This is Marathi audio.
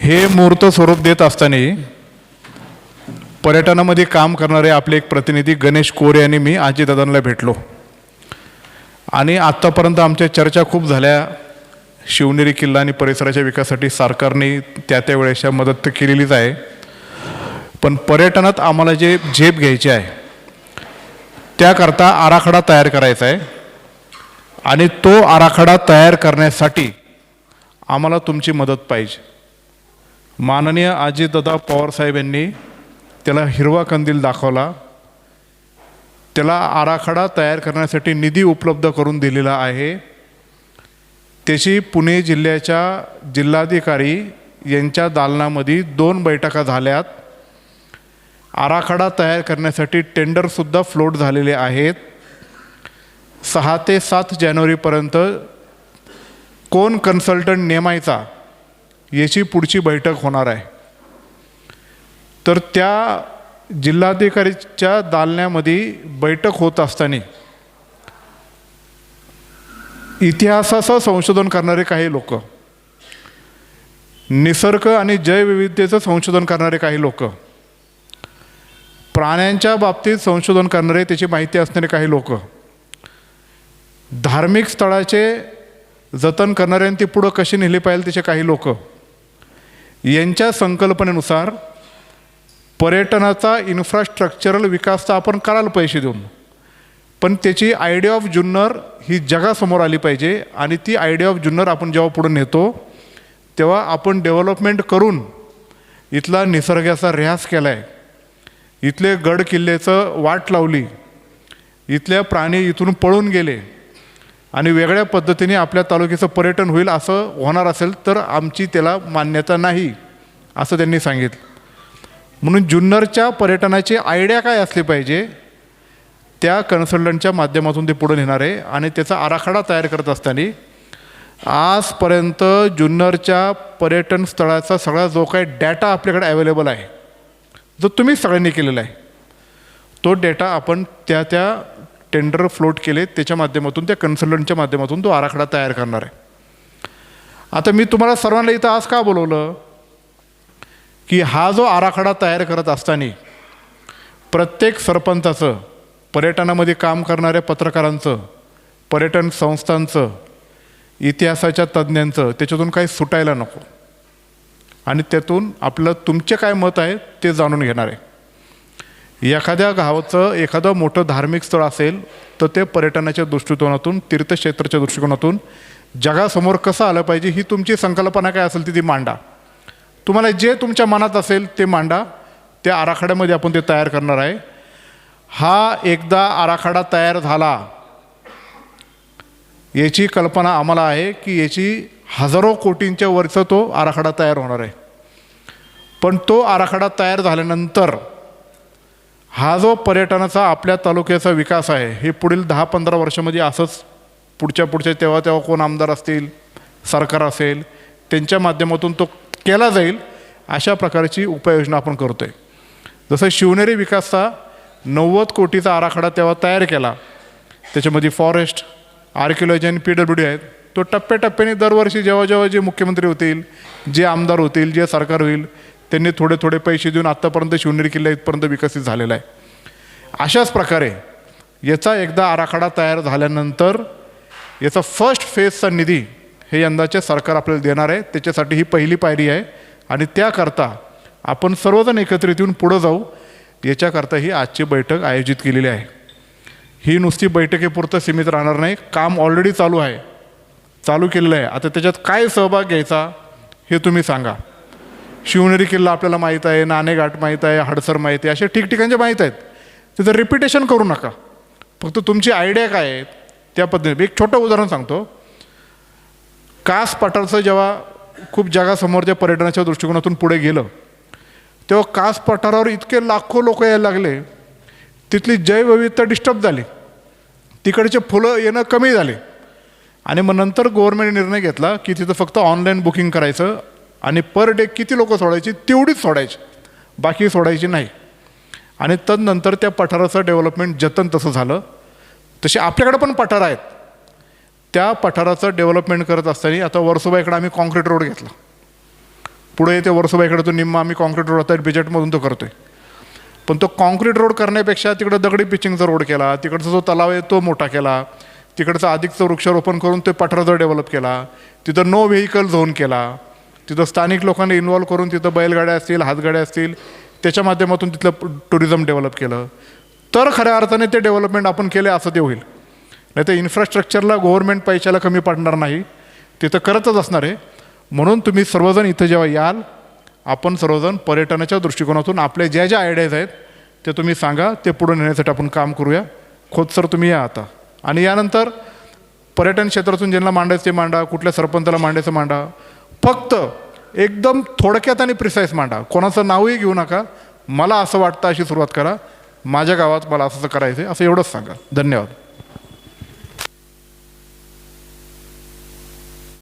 हे मूर्त स्वरूप देत असताना पर्यटनामध्ये काम करणारे आपले एक प्रतिनिधी गणेश कोरे यांनी मी अजितदादांना भेटलो आणि आत्तापर्यंत आमच्या चर्चा खूप झाल्या. शिवनेरी किल्ला आणि परिसराच्या विकासासाठी सरकारने त्या वेळेच्या मदत तर केलेलीच आहे, पण पर्यटनात आम्हाला जे झेप घ्यायची आहे त्याकरता आराखडा तयार करायचा आहे आणि तो आराखडा तयार करण्यासाठी आम्हाला तुमची मदत पाहिजे. माननीय अजितदादा पवार साहेब यांनी त्याला हिरवा कंदील दाखवला, त्याला आराखडा तयार करण्यासाठी निधी उपलब्ध करून दिलेला आहे. त्याची पुणे जिल्ह्याच्या जिल्हाधिकारी यांच्या दालनामध्ये 2 बैठका झाल्यात. आराखडा तयार करण्यासाठी टेंडरसुद्धा फ्लोट झालेले आहेत. 6 ते 7 जानेवारीपर्यंत कोण कन्सल्टंट नेमायचा याची पुढची बैठक होणार आहे. तर त्या जिल्हाधिकारीच्या दालन्यामध्ये बैठक होत असताना इतिहासाचं संशोधन करणारे काही लोक, निसर्ग आणि जैवविविधतेचं संशोधन करणारे काही लोक, प्राण्यांच्या बाबतीत संशोधन करणारे त्याची माहिती असणारे काही लोक, धार्मिक स्थळाचे जतन करणारे आणि ती पुढं कशी नेली पाहिजे त्याचे काही लोक, यांच्या संकल्पनेनुसार पर्यटनाचा इन्फ्रास्ट्रक्चरल विकास तर आपण करायला पैसे देऊन, पण त्याची आयडिया ऑफ जुन्नर ही जगासमोर आली पाहिजे. आणि ती आयडिया ऑफ जुन्नर आपण जेव्हा पुढे नेतो तेव्हा आपण डेव्हलपमेंट करून इथला निसर्गाचा ऱ्यास केला आहे, इथले गड किल्ल्याचं वाट लावली, इथल्या प्राणी इथून पळून गेले आणि वेगळ्या पद्धतीने आपल्या तालुक्याचं पर्यटन होईल असं होणार असेल तर आमची त्याला मान्यता नाही असं त्यांनी सांगितलं. म्हणून जुन्नरच्या पर्यटनाची आयडिया काय असली पाहिजे त्या कन्सल्टंटच्या माध्यमातून ते पुढे नेणार आहे. आणि त्याचा आराखडा तयार करत असताना आजपर्यंत जुन्नरच्या पर्यटन स्थळाचा सगळा जो काही डेटा आपल्याकडे अवेलेबल आहे, जो तुम्ही सगळ्यांनी केलेला आहे, तो डेटा आपण त्या टेंडर फ्लोट केले त्याच्या माध्यमातून, त्या कन्सल्टंटच्या माध्यमातून तो आराखडा तयार करणार आहे. आता मी तुम्हाला सर्वांना इथं आज का बोलवलं की हा जो आराखडा तयार करत असताना प्रत्येक सरपंचाचं, पर्यटनामध्ये काम करणाऱ्या पत्रकारांचं, पर्यटन संस्थांचं, इतिहासाच्या तज्ज्ञांचं त्याच्यातून काही सुटायला नको आणि त्यातून आपलं तुमचे काय मत आहे ते जाणून घेणार आहे. एखाद्या गावाचं एखादं मोठं धार्मिक स्थळ असेल तर ते पर्यटनाच्या दृष्टिकोनातून, तीर्थक्षेत्राच्या दृष्टिकोनातून जगासमोर कसं आलं पाहिजे ही तुमची संकल्पना काय असेल ती मांडा. तुम्हाला जे तुमच्या मनात असेल ते मांडा. त्या आराखड्यामध्ये आपण ते तयार करणार आहे. हा एकदा आराखडा तयार झाला याची कल्पना आम्हाला आहे की याची हजारो कोटींच्या वरचा तो आराखडा तयार होणार आहे. पण तो आराखडा तयार झाल्यानंतर हा जो पर्यटनाचा आपल्या तालुक्याचा विकास आहे हे पुढील 10-15 वर्षामध्ये असंच पुढच्या तेव्हा कोण आमदार असतील, सरकार असेल, त्यांच्या माध्यमातून तो केला जाईल. अशा प्रकारची उपाययोजना आपण करतो आहे. जसं शिवनेरी विकासचा 90 कोटीचा आराखडा तेव्हा तयार केला, त्याच्यामध्ये फॉरेस्ट, आर्किओलॉजी आणि PWD आहेत. तो टप्प्याटप्प्याने दरवर्षी जेव्हा जे मुख्यमंत्री होतील, जे आमदार होतील, जे सरकार होईल त्यांनी थोडे पैसे देऊन आत्तापर्यंत शिवनेरी किल्ला इथपर्यंत विकसित झालेला आहे. अशाच प्रकारे याचा एकदा आराखडा तयार झाल्यानंतर याचा फर्स्ट फेजचा निधी हे यंदाचे सरकार आपल्याला देणार आहे. त्याच्यासाठी ही पहिली पायरी आहे आणि त्याकरता आपण सर्वजण एकत्रित येऊन पुढं जाऊ. याच्याकरता ही आजची बैठक आयोजित केलेली आहे. ही नुसती बैठकीपुरतं सीमित राहणार नाही. काम ऑलरेडी चालू केलेलं आहे. आता त्याच्यात काय सहभाग घ्यायचा हे तुम्ही सांगा. शिवनेरी किल्ला आपल्याला माहीत आहे, नाणेघाट माहीत आहे, हडसर माहीत आहे, असे ठिकठिकाणचे माहीत आहेत. त्याचं रिपिटेशन करू नका. फक्त तुमची आयडिया काय आहे त्या पद्धतीने. एक छोटं उदाहरण सांगतो. कास पठारचं जेव्हा खूप जगासमोरच्या पर्यटनाच्या दृष्टिकोनातून पुढे गेलं तेव्हा कास पठारावर इतके लाखो लोक यायला लागले, तिथली जैवविविधता डिस्टर्ब झाली, तिकडचे फुलं येणं कमी झाले. आणि मग नंतर गव्हर्नमेंटने निर्णय घेतला की तिथं फक्त ऑनलाईन बुकिंग करायचं आणि पर डे किती लोक सोडायची तेवढीच सोडायची, बाकी सोडायची नाही. आणि तदनंतर त्या पठाराचं डेव्हलपमेंट जतन तसं झालं. तसे आपल्याकडे पण पठार आहेत. त्या पठाराचं डेव्हलपमेंट करत असताना आता वर्सोबाईकडे आम्ही कॉन्क्रीट रोड घेतला. पुढे येते वर्सोबाईकडे तो निम्मा आम्ही कॉन्क्रीट रोड आता बिजेटमधून तो करतो आहे. पण तो कॉन्क्रीट रोड करण्यापेक्षा तिकडं दगडी पिचिंगचा रोड केला, तिकडचा जो तलाव आहे तो मोठा केला, तिकडचं अधिकचं वृक्षारोपण करून ते पठाराचा डेव्हलप केला, तिथं नो व्हेकल झोन केला, तिथं स्थानिक लोकांना इन्व्हॉल्व करून तिथं बैलगाड्या असतील, हातगाड्या असतील, त्याच्या माध्यमातून तिथलं टुरिझम डेव्हलप केलं, तर खऱ्या अर्थाने ते डेव्हलपमेंट आपण केले असं ते होईल. नाही तर इन्फ्रास्ट्रक्चरला गव्हर्नमेंट पैशाला कमी पडणार नाही, तिथं करतच असणार आहे. म्हणून तुम्ही सर्वजण इथं जेव्हा याल, आपण सर्वजण पर्यटनाच्या दृष्टिकोनातून आपले ज्या ज्या आयडियाज आहेत ते तुम्ही सांगा, ते पुढे नेण्यासाठी आपण काम करूया. खोत सर तुम्ही या आता, आणि यानंतर पर्यटन क्षेत्रातून ज्यांना मांडायचं ते मांडा, कुठल्या सरपंचाला मांडायचं मांडा, फक्त एकदम थोडक्यात आणि प्रिसाईज मांडा, कोणाचं नावही घेऊ नका. मला असं वाटतं अशी सुरुवात करा, माझ्या गावात मला असं करायचं आहे असं एवढंच सांगा. धन्यवाद.